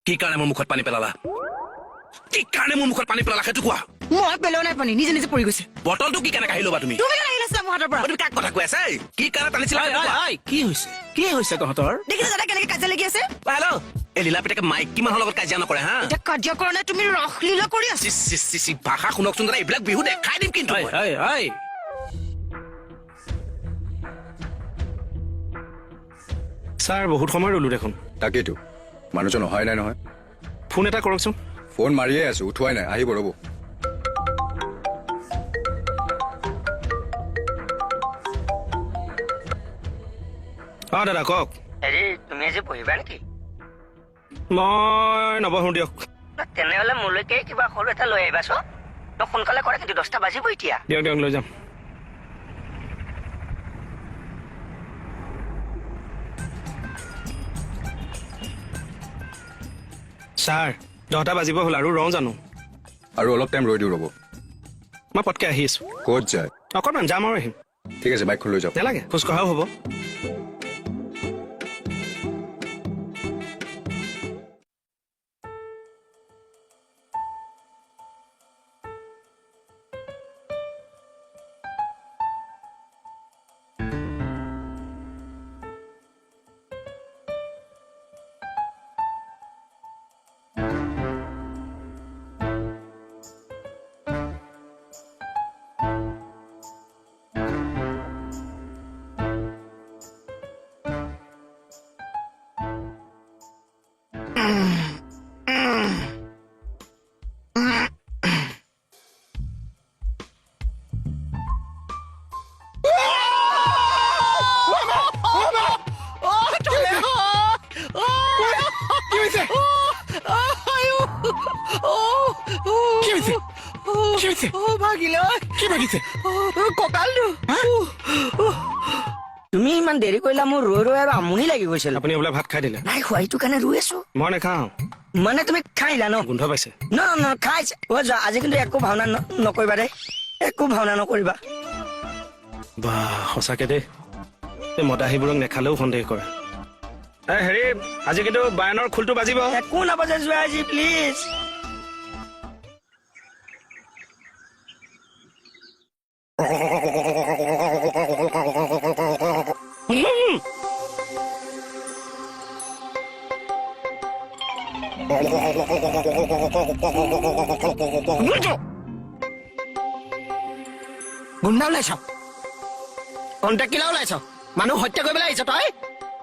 কি কাৰণে মোৰ মুখত পানী পেলালা কি কাৰণে মোৰ মুখত পানী পেলালা সেইটো কোৱা মই পেলোৱা নাই পানী নিজে নিজে পৰি গৈছে বটলটো কি কাৰণে কাঢ়ি ল'বা তুমি তুমি কেনে আহিলা মোৰ হাতৰ পৰা তুমি কাক কথা কৈ আছা কি কাৰণে টানিছিলা কি হৈছে তহঁতৰ দেখিছা দাদা কেনেকে কাজিয়া লাগি আছে হেল্ল' এই লীলা পিতাকে মাইক কিমান লগত কাজিয়া নকৰে হা এতিয়া কাজিয়া কৰা নাই তুমি ৰসলীলা কৰি আছা ভাষা শুনকচোন দাদা এইবিলাক বিহু দেখাই দিম কিন্তু ছাৰ বহুত সময় ৰলো দেখোন তাকেইতো মানুহজন অহাই নাই নহয় ফোন এটা কৰকচোন ফোন মাৰিয়ে আছো উঠোৱাই নাই আহিব ৰ'ব দাদা কওক হেৰি তুমি আজি পঢ়িবা নেকি মই নবহো দিয়ক তেনেহলে মোলৈকে কিবা সৰু এটা লৈ আহিবাচোন তই সোনকালে কৰে কিন্তু 10টা বাজিব এতিয়া দিয়ক লৈ যাম ছাৰ 10টা বাজিব হ'ল আৰু ৰওঁ জানো আৰু অলপ টাইম ৰৈ দিওঁ ৰ'ব মই পটকে আহি আছো ক'ত যায় অকণমান যাম আৰু আহিম ঠিক আছে বাইকখন লৈ যাওক নালাগে খোজকঢ়াও হ'ব তুমি ইমান দেৰি কৰিলা মোৰ ৰৈ ৰৈ আৰু আমনি লাগি গৈছিল আপুনি বোলে ভাত খাই দিলে নাই খোৱাইটো কাৰণে ৰৈ আছো মই নাখাওঁ মানে তুমি খাইলা ন গোন্ধ পাইছে ন খাইছে যোৱা আজি কিন্তু একো ভাওনা নকৰিবা দেই একো ভাওনা নকৰিবা বা সঁচাকে দেই এই মদাহীবোৰক নেখালেও সন্দেহ কৰে হেৰি আজি কিন্তু বায়নৰ খোলটো বাজিব একো নাবাজে যোৱা আজি প্লিজ গুণ্ডা ওলাইছ কণ্টেক্টিলা ওলাইছ মানুহ হত্যা কৰিবলৈ আহিছ তই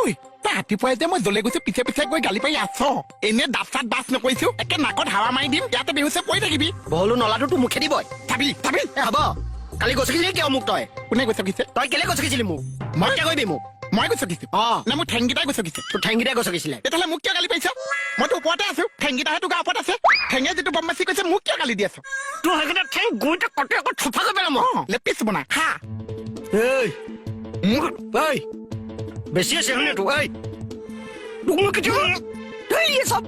ঐ তই ৰাতিপুৱাই যে মই জ্বলে গৈছো পিছে পিছে গৈ গালি পাৰি আছ এনে দাঁত চাত বাছ নকৰিছো একে নাকত হাৱা মাৰি দিম ইয়াতে বেহুছে পৰি থাকিবি বহলো নলাটো তোৰ মুখে দিবই চাবি চাবি হ'ব কালি গছকিছিলি কিয় মোক তই কোনে গছকিছে তই কেলে গছকিছিলি মোক মই হত্যা কৰিবি মোক মই গছকিছো নে মোৰ ঠেংকেইটাই গছকিছে তোৰ ঠেংকেইটাই গছকিছিলে তেতিয়াহ'লে মোক কিয় গালি পাৰিছ মইতো ওপৰতে আছো ঠেংকেইটাহে তোৰ গা ওপৰত আছে ঠেঙে যিটো বদমাচি কৈছে মোক কিয় গালি দি আছ তোৰ সেইকেইটা ঠেং গুৰিতে কটে আকৌ থোপা কৰি পেলাম লেপিছ বনা খা বেছি আছে হয়নে তোক ঐ তোক মই কেতিয়া চব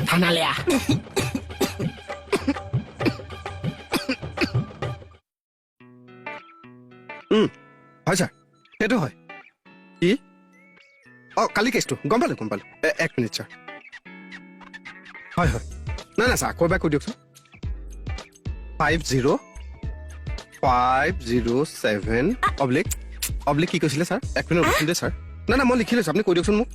থানালে আহ হয় ছাৰ সেইটো হয় কি কালি কেছটো গম পালোঁ এক মিনিট ছাৰ হয় নাই ছাৰ আকৌ এবাৰ কৈ দিয়কচোন 50,507 অব্লিক কি কৈছিলে ছাৰ এক মিনিট ৰ'বচোন দেই ছাৰ নাই মই লিখি লৈছোঁ আপুনি কৈ দিয়কচোন মোক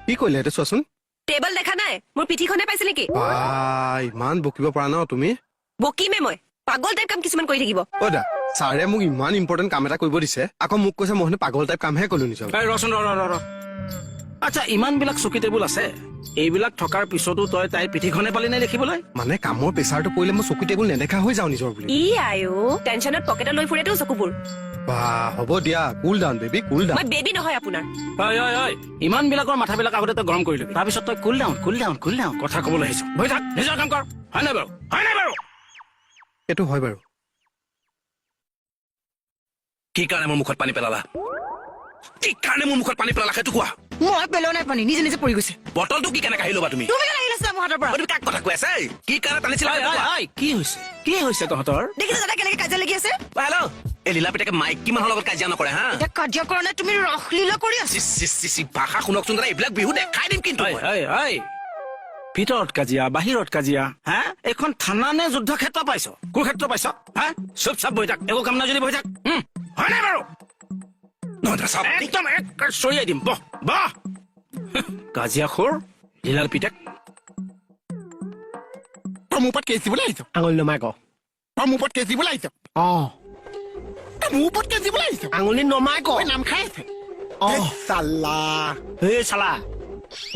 কি কৰিলে এইটো চোৱাচোন টেবল দেখা নাই মোৰ পিঠিখনে পাইছে নেকি ইমান বকিব পৰা ন তুমি বকিমে মই পাগল টাইপ কাম কিছুমান কৰি থাকিব দা ছাৰে মোক ইমান ইম্পৰ্টেণ্ট কাম এটা কৰিব দিছে আকৌ মোক কৈছে মই পাগল টাইপ কামহে কলো নিজৰ ৰচোন আচ্ছা ইমান বিলাক চকী টেবুল আছে এইবিলাক থকাৰ পিছতো তই তাইৰ পিঠিখনে পালি নাই দেখিবলৈ মানে কামৰ প্ৰেছাৰটো পৰিলে মই চকু টেবুল নেদেখা হৈ যাওঁ নিজৰ বুলি ই আয়ো টেনচনত পকেটত লৈ ফুৰেতো চকুবোৰ বা হ'ব দিয়া cool down baby cool down মই বেবী নহয় আপোনাৰ ঐ ইমান বিলাকৰ মাথাবিলাক আগতে তই গৰম কৰি লবি তাৰপিছত তই কুল ডাউন কথা ক'বলৈ আহিছ বহি থাক নিজৰ কাম কৰ হয় নাই বাৰু এইটো হয় বাৰু কি কাৰণে মোৰ মুখত পানী পেলালা কি কাৰণে মোৰ মুখত পানী পেলালা সেইটো কোৱা মই পেলোৱা নাই পানী নিজে নিজে পৰি গৈছে বটলটো কি কেনেকে আহি ল'বা তুমি তুমি কেনেকে আহিলা মোৰ হাতৰ পৰা তুমি কাক কথা কৈ আছা কি কাৰণে টানিছিলা কি হৈছে তহঁতৰ দেখিছা দাদা কেনেকে কাজিয়া লাগি আছে হেল্ল' এই লীলা পিতাকে মাইকী মানুহৰ লগত কাজিয়া নকৰে হা এতিয়া কাজিয়া কৰা নাই তুমি ৰসলীলা কৰি আছা ভাষা শুনকচোন দাদা এইবিলাক বিহু দেখাই দিম কিন্তু মই। ভিতৰত কাজিয়া বাহিৰত কাজিয়া হা এইখন থানা নে যুদ্ধ ক্ষেত্ৰ পাইছ কুৰুক্ষেত্ৰ পাইছ হা চুপ চাপ বহি থাক একো কাম নাই যদি বহি থাক হয় নাই বাৰু নহয় দাদা চাওক একদম চৰিয়াই দিম বহ কাজিয়াখোৰ লীলাৰ পিতেক তই মোৰ ওপৰত কেছ দিবলৈ আহিছ আঙুলি নমাই ক তই মোৰ ওপৰত কেছ দিবলৈ আহিছ অ তই মোৰ ওপৰত কেছ দিবলৈ আহিছ আঙুলি নমাই ক তই নাম খাই আছে অ চাল্লা এই চালা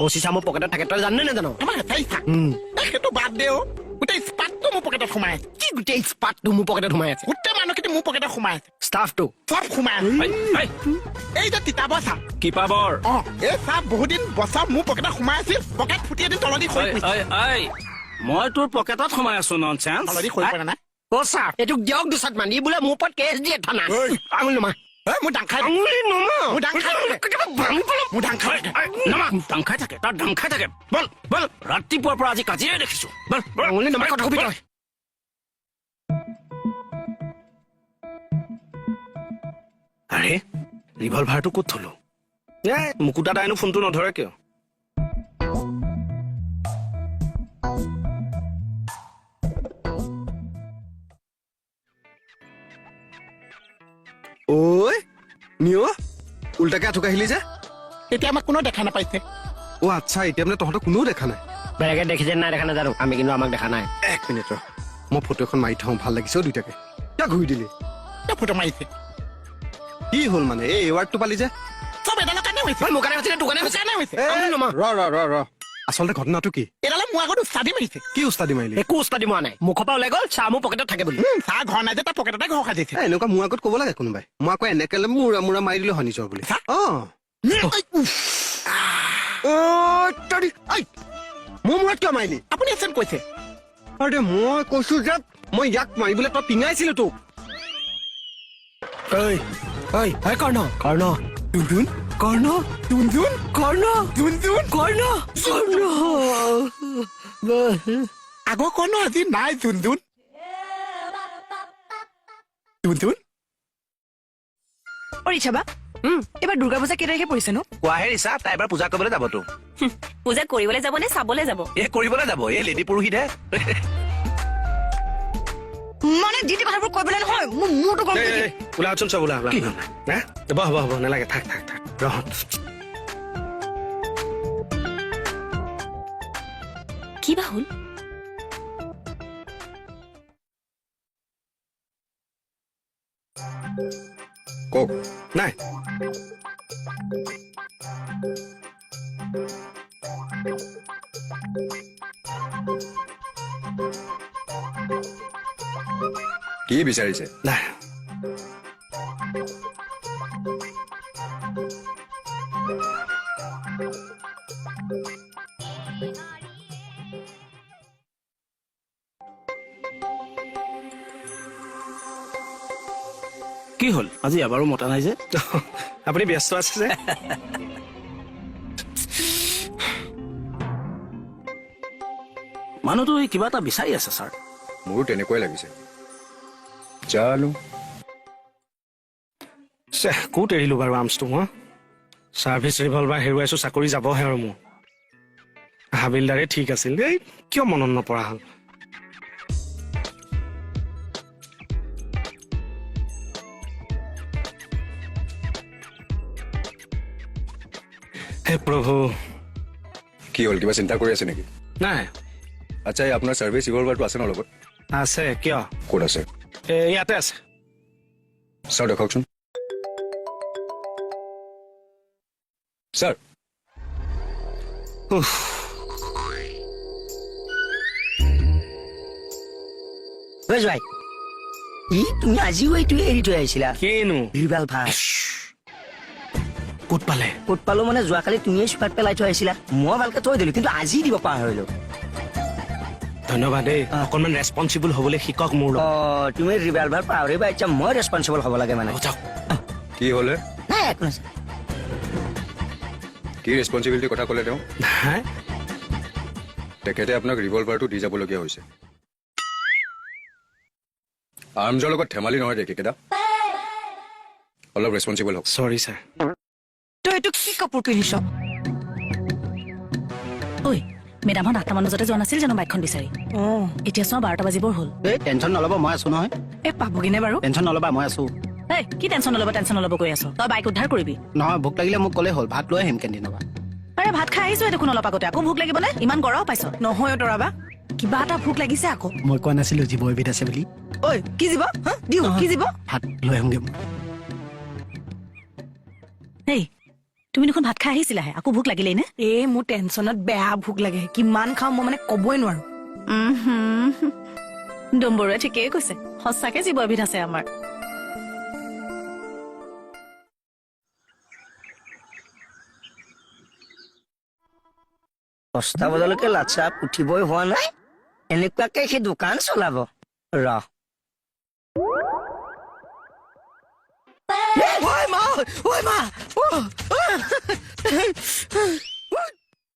অ চিচা মোৰ পকেটত থাকে তই জানে নাজানো আমাৰ এটাই থাক সেইটো বাদ দে অ গোটেই স্পাতটো মোৰ পকেটত সোমাই আছে কি গোটেই স্পাতটো মোৰ পকেটত সোমাই আছে গোটেই মানুহখিনি মোৰ পকেটত সোমাই আছে ষ্টাফটো চব সোমাই আছে এই যে তিতাবৰ চাহ কি পাবৰ অ এই চাহ বহুত দিন বছৰ মোৰ পকেটত সোমাই আছিল পকেট ফুটি এদিন তলদি সৰি পৰিছে মই তোৰ পকেটত সোমাই আছো ননচেন্স তলদি সৰি পৰে নাই অ চাহ এইটোক দিয়ক দুচাত মান দি বোলে মোৰ ওপৰত কেছ দিয়ে থানা আঙুলি নমা মোৰ ডাং খাই আঙুলি নমা মোৰ ডাং খাই মোৰ ডাং খাই ডাং খাই থাকে তাৰ ডাং খাই থাকে বল ৰাতিপুৱাৰ পৰা আজি কাজিয়াই দেখিছো বল আঙুলি নমাই কথা কবি তই আৰে ৰিভলভাৰটো ক'ত থলো মুকুতা দাইনো ফোনটো নধৰে কিয় ঐ নিঅ উল্টাকে আঁঠু কাঢ়িলি যে এতিয়া আমাক কোনো দেখা নাপাইছে অ আচ্ছা এতিয়া মানে তহঁতৰ কোনেও দেখা নাই বেলেগে দেখিছে নাই দেখা নাজানো আমি কিন্তু আমাক দেখা নাই এক মিনিট ৰ মই ফটো এখন মাৰি থওঁ ভাল লাগিছে দুইটাকে কিয় ঘূৰি দিলি তই ফটো মাৰিছে কি হ'ল মানে এই এৱাৰ্ডটো পালি যে চব এডালৰ কাৰণে হৈছে মোৰ কাৰণে হৈছে তোৰ কাৰণে হৈছে কাৰণে হৈছে আঙুলি নমা ৰ আচলতে ঘটনাটো কি এডালে মোৰ আগত উস্তাদি মাৰিছে কি উস্তাদি মাৰিলি একো উস্তাদি মোৱা নাই মুখৰ পৰা ওলাই গ'ল চাহ মোৰ পকেটত থাকে বুলি চাহ ঘৰ নাই যে তাৰ পকেটতে ঘৰ সাজিছে এনেকুৱা মোৰ আগত ক'ব লাগে কোনোবাই মই আকৌ এনেকে মূৰা মূৰা মাৰি দিলো হয় নিজৰ বুলি অ মোৰ মূৰত কিয় মাৰিলি আপুনি এচেণ্ট কৈছে আৰে মই কৈছো যে মই ইয়াক মাৰিবলৈ তই পিঙাইছিলো তোক কৰ্ণ টুনটুন কৰ্ণ টুনটুন কৰ্ণ টুনটুন কৰ্ণ আগৰ কৰ্ণ আজি নাই টুনটুন টুনটুন অ ৰিচাবা এবাৰ দুৰ্গা পূজা কেই তাৰিখে পৰিছে নো কোৱাহে ৰিচা তাই এবাৰ পূজা কৰিবলৈ যাবতো পূজা কৰিবলৈ যাব নে চাবলৈ যাব এই কৰিবলৈ যাব এই লেডি পুৰোহিতহে মানে যি টি কথাবোৰ কৰিবলৈ নহয় মোৰ মূৰটো গৰম কৰি দিয়ে। ওলাচোন চব ওলা হ'ব নালাগে থাক ৰহ কি বা হ'ল কওক নাই কি বিচাৰিছে নাই কি হ'ল আজি এবাৰো মতা নাই যে আপুনি ব্যস্ত আছে যে মানুহটো কিবা এটা বিচাৰি আছে ছাৰ মোৰো তেনেকুৱাই লাগিছে জানো ক'ত এৰিলো বাৰু আৰ্মছটো মই ছাৰ্ভিচ ৰিভলভাৰ হেৰুৱাইছো চাকৰি যাবহে আৰু মোৰ হাবিলদাৰে ঠিক আছিল এই কিয় মনত নপৰা হ'ল হে প্ৰভু কি হ'ল কিবা চিন্তা কৰি আছে নেকি নাই আচ্ছা এই আপোনাৰ চাৰ্ভিচ ৰিভলভাৰটো আছে ন লগত আছে কিয় ক'ত আছে ইয়াতে আছে ছাৰ দেখুৱাওকচোন ছাৰ ঐ জোৱাই তুমি আজিও এইটোৱে এৰি থৈ আহিছিলা কিনো ৰিভলভাৰ ক'ত পালে ক'ত পালো মানে যোৱাকালি তুমিয়ে চোকাত পেলাই থৈ আহিছিলা মই ভালকে থৈ দিলো কিন্তু আজি দিব পাহৰিলো ধন্যবাদ দেই অকণমান ৰেছপনচিবল হ'বলৈ শিকক মোৰ অ তুমি ৰিভলভাৰ পাহৰিবা এতিয়া মই ৰেছপনচিবল হ'ব লাগে মানে যাওক কি হ'লে নাই একো নাছিল কি ৰেছপনচিবিলিটিৰ কথা ক'লে তেওঁ হা তেখেতে আপোনাক ৰিভলভাৰটো দি যাবলগীয়া হৈছে আৰ্মছৰ লগত ধেমালি নহয় দেই কেইকেইটা অলপ ৰেছপনচিবল হওক চৰি ছাৰ তই এইটো কি কাপোৰ পিন্ধিছ ঐ মেডামহঁত 8টামান বজাতে যোৱা নাছিল জানো বাইকখন বিচাৰি এতিয়া চোৱা 12টা বাজিবৰ হ'ল এই টেনশ্যন নল'ব মই আছো নহয় এই পাবগিনে বাৰু টেনশ্যন নল'বা মই আছো এই কি টেনশ্যন নল'ব কৈ আছ তই বাইক উদ্ধাৰ কৰিবি নহয় ভোক লাগিলে মোক ক'লেই হ'ল ভাত লৈ আহিম কেণ্টিনৰ পৰা আৰে ভাত খাই আহিছো দেখোন অলপ আগতে আকৌ ভোক লাগিবনে ইমান গৰম পাইছ নহয় তৰাবা কিবা এটা ভোক লাগিছে আকৌ মই কোৱা নাছিলো জীৱ এবিধ আছে বুলি ঐ কি জীৱ দিও কি জীৱ ভাত লৈ আহোঁগৈ মই এই তুমি দেখোন ভাত খাই আহিছিলাহে আকৌ ভোক লাগিলেই নে মোৰ টেনচনত বেয়া ভোক লাগে কিমান খাওঁ মই মানে ক'বই নোৱাৰো ডম্বৰুৱে ঠিকেই কৈছে সঁচাকে জীৱ এবিধ আছে আমাৰ দহটা বজালৈকে লাচ্ছা উঠিবই হোৱা নাই এনেকুৱাকে সি দোকান চলাব ৰ ঐ মা